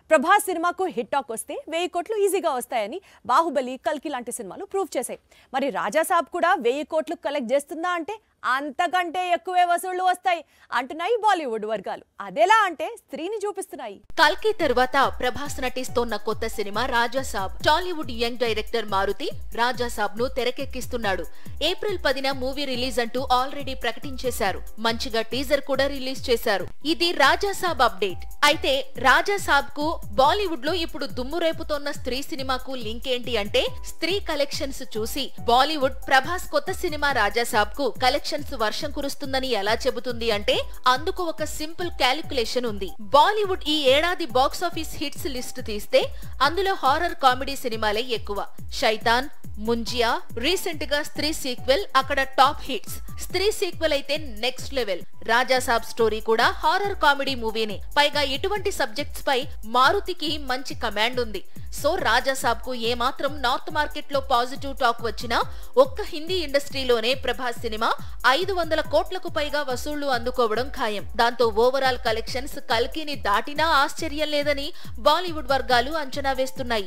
ప్రభాస్ సినిమాకు hit talk వస్తే 1000 కోట్లు ఈజీగా వస్తాయని బాహుబలి, కల్కి లాంటి సినిమాలు ప్రూవ్ చేశాయి. మరి రాజా సాబ్ కూడా 1000 కోట్లు కలెక్ట్ చేస్తుందా అంటే అంతకంటే ఎక్కువే వసూళ్లు వస్తాయి అంటున్నాయి బాలీవుడ్ వర్గాలు. అదెలా అంటే స్త్రీని చూపిస్తున్నాయి. కల్కి తరువాత ప్రభాస్ నటిస్తోన్న కొత్త సినిమా రాజా సాబ్. టాలీవుడ్ యంగ్ డైరెక్టర్ మారుతి రాజా సాబ్ ను తెరకెక్కిస్తున్నాడు. ఏప్రిల్ 10న మూవీ రిలీజ్ అంటూ ఆల్రెడీ ప్రకటించేశారు. మంచిగా టీజర్ కూడా రిలీజ్ చేశారు. ఇది రాజా సాబ్ అప్డేట్. అయితే రాజా సాబ్ కు బాలీవుడ్ లో ఇప్పుడు దుమ్ము రేపుతోన్న స్త్రీ సినిమాకు లింక్ ఏంటి అంటే స్త్రీ కలెక్షన్స్ చూసి బాలీవుడ్ ప్రభాస్ కొత్త సినిమా రాజా సాబ్ కు కలెక్షన్స్ వర్షం కురుస్తుందని ఎలా చెబుతుంది అంటే అందుకు ఒక సింపుల్ క్యాలిక్యులేషన్ ఉంది. బాలీవుడ్ ఈ ఏడాది బాక్స్ ఆఫీస్ హిట్స్ లిస్ట్ తీస్తే అందులో హారర్ కామెడీ సినిమాలే ఎక్కువ. శైతాన్, ముంజియా, రీసెంట్ గా స్త్రీ సీక్వెల్ అక్కడ టాప్ హిట్స్. స్త్రీ సీక్వెల్ అయితే నెక్స్ట్ లెవెల్. రాజా సాబ్ స్టోరీ కూడా హారర్ కామెడీ మూవీనే. పైగా ఇటువంటి సబ్జెక్ట్స్ పై మారుతికి మంచి కమాండ్ ఉంది. సో రాజా సాబ్ కు ఏమాత్రం నార్త్ మార్కెట్ లో పాజిటివ్ టాక్ వచ్చినా ఒక్క హిందీ ఇండస్ట్రీలోనే ప్రభాస్ సినిమా 500 కోట్లకు పైగా వసూళ్లు అందుకోవడం ఖాయం. దాంతో ఓవరాల్ కలెక్షన్స్ కల్కిని దాటినా ఆశ్చర్యం లేదని బాలీవుడ్ వర్గాలు అంచనా వేస్తున్నాయి.